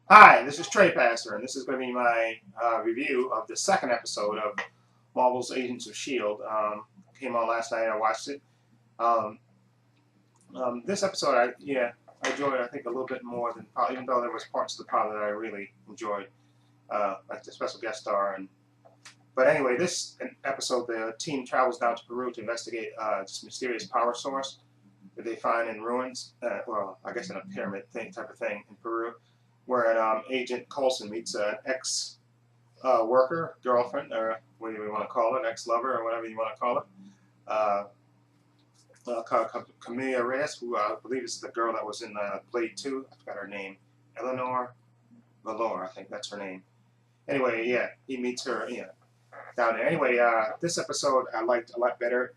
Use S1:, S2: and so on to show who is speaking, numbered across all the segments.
S1: Hi, this is Trey Pastor, and this is going to be my review of the second episode of Marvel's Agents of S.H.I.E.L.D. Came on last night. I watched it. Um, this episode, I enjoyed. I think a little bit more than even though there was parts of the pilot that I really enjoyed, like the special guest star. But anyway, this episode, the team travels down to Peru to investigate this mysterious power source that they find in ruins. Well, I guess in a pyramid thing type of thing in Peru, where Agent Coulson meets an ex worker, girlfriend, or what do you want to call it, ex-lover, or whatever you want to call it. Uh, Camilla Reyes, who I believe is the girl that was in Blade 2. I forgot her name. Eleanor Valor, I think that's her name. Anyway, yeah, he meets her, down there. Anyway, this episode I liked a lot better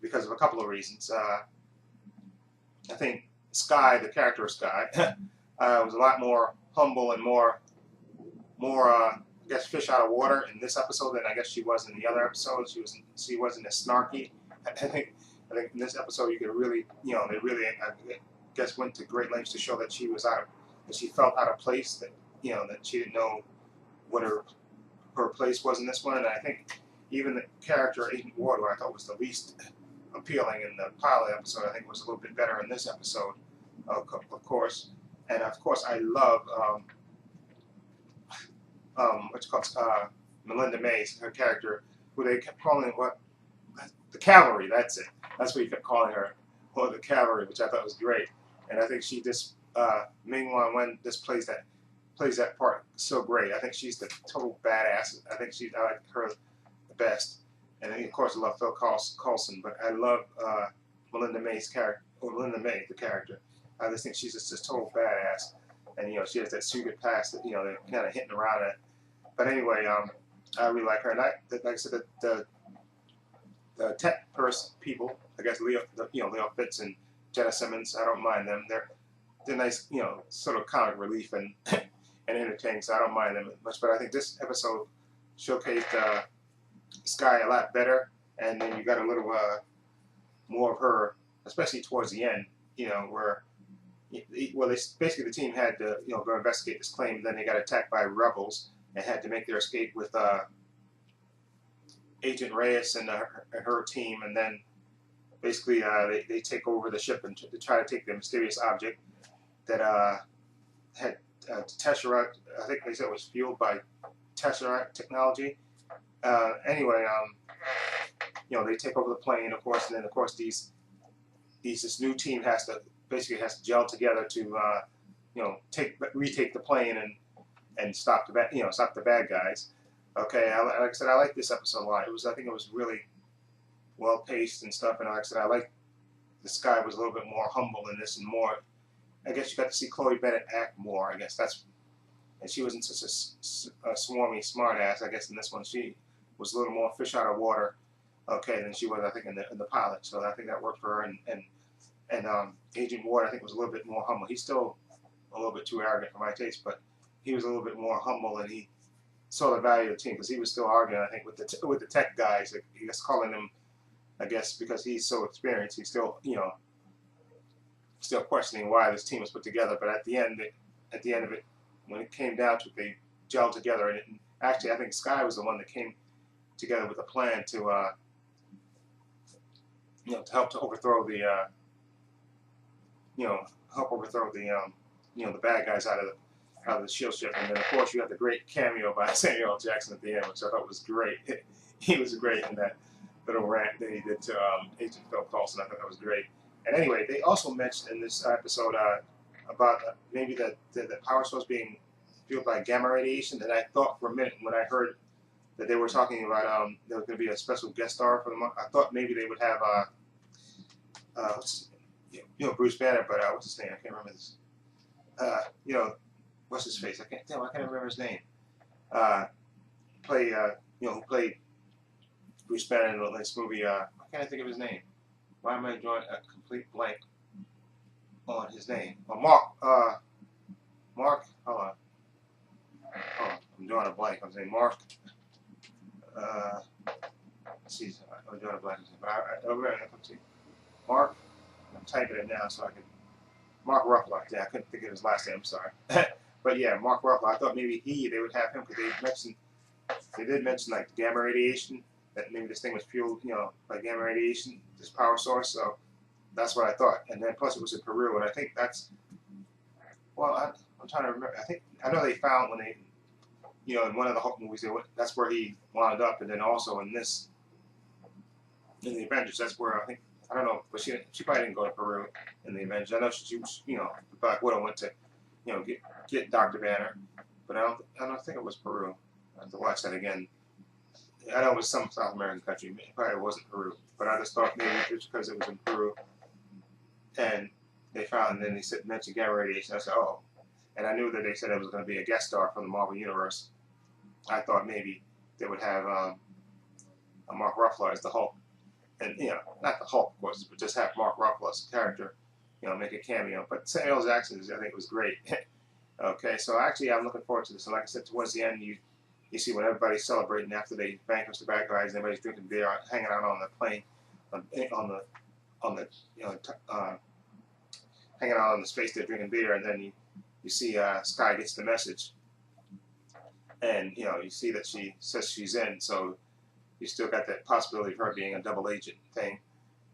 S1: because of a couple of reasons. I think Sky, the character of Sky, was a lot more humble and more, I guess, fish out of water in this episode than I guess she was in the other episodes. She wasn't as snarky. I think in this episode you could really, they really, I guess, went to great lengths to show that that she felt out of place, that that she didn't know what her place was in this one. And I think even the character Agent Ward, who I thought was the least appealing in the pilot episode, I think was a little bit better in this episode, of course. And of course, I love what's called Melinda Mays, her character, who they kept calling the Cavalry. That's it. That's what he kept calling her, or the Cavalry, which I thought was great. And I think she just Ming Wan Wen just plays that part so great. I think she's the total badass. I like her the best. And then, of course, I love Phil Coulson, but I love Melinda May's character, or Melinda May, the character. I just think she's just this total badass. And she has that secret past that they're kind of hitting around at. But anyway, I really like her, and like I said, the tech people, I guess Leo Fitz and Jenna Simmons, I don't mind them. They're nice, sort of comic relief and and entertaining, so I don't mind them much. But I think this episode showcased Sky a lot better, and then you got a little more of her, especially towards the end, where well, basically the team had to go investigate this claim. Then they got attacked by rebels and had to make their escape with Agent Reyes and her team, and then basically they take over the ship and try to take the mysterious object that had Tesseract. I think they said it was fueled by Tesseract technology. Anyway, they take over the plane, of course, and then of course this new team has to gel together to retake the plane and stop the bad guys. Okay, like I said, I like this episode a lot. I think it was really well paced and stuff. And like I said, I like this guy was a little bit more humble in this and more. I guess you got to see Chloe Bennett act more. I guess and she wasn't such a swarmy smartass. I guess in this one she was a little more fish out of water. Okay, than she was, I think, in the pilot. So I think that worked for her. And Agent Ward, I think, was a little bit more humble. He's still a little bit too arrogant for my taste, but he was a little bit more humble, and he saw the value of the team because he was still arguing, I think, with the tech guys. Like, he was calling them, I guess, because he's so experienced. He's still still questioning why this team was put together. But at the end of it, when it came down to it, they gelled together. And actually, I think Sky was the one that came together with a plan to to help to overthrow the the bad guys out of the S.H.I.E.L.D. ship. And then of course you have the great cameo by Samuel L. Jackson at the end, which I thought was great. He was great in that little rant that he did to Agent Phil Coulson. I thought that was great. And anyway, they also mentioned in this episode about maybe the power source being fueled by gamma radiation. And I thought for a minute when I heard that they were talking about there was going to be a special guest star for the month, I thought maybe they would have Bruce Banner, but what's his name? I can't remember this. What's his face? I can't remember his name. Who played Bruce Banner in this movie? Why can't I think of his name? Why am I drawing a complete blank on his name? Mark. Hold on. Oh, I'm drawing a blank. I'm saying Mark. I'm drawing a blank. But let's see. Mark. I'm typing it now so I can. Mark Ruffalo. Yeah, I couldn't think of his last name. I'm sorry. But yeah, Mark Ruffalo. I thought maybe they would have him because they did mention like gamma radiation, that maybe this thing was fueled, by gamma radiation, this power source. So that's what I thought. And then plus it was in Peru, and I think that's I'm trying to remember. I know they found when they, in one of the Hulk movies, that's where he wound up, and then also in the Avengers, that's where I don't know, but she probably didn't go to Peru in the Avengers. I know she Black Widow went to, get Dr. Banner, but I don't think it was Peru. I have to watch that again. I know it was some South American country. It probably wasn't Peru, but I just thought maybe it's because it was in Peru, and they found, and then they mentioned gamma radiation. I said, oh, and I knew that they said it was going to be a guest star from the Marvel Universe. I thought maybe they would have Mark Ruffalo as the Hulk, and not the Hulk, of course, but just have Mark Ruffalo's character, make a cameo. But Samuel L. Jackson, I think, was great. Okay, so actually, I'm looking forward to this. And like I said, towards the end, you see when everybody's celebrating after they vanquish the bad guys, and everybody's drinking beer, hanging out on the plane, hanging out on the space there drinking beer, and then you see Sky gets the message, and you see that she says she's in, so you still got that possibility of her being a double agent thing,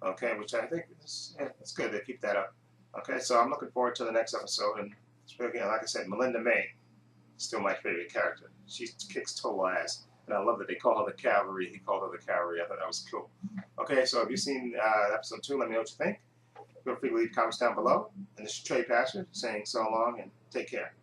S1: okay, which I think it's good they keep that up. Okay, so I'm looking forward to the next episode, and again, like I said, Melinda May, still my favorite character. She kicks total ass, and I love that they call her the Cavalry. He called her the Cavalry. I thought that was cool. Okay, so if you've seen episode 2, let me know what you think. Feel free to leave comments down below. And this is Trey Pastor saying so long and take care.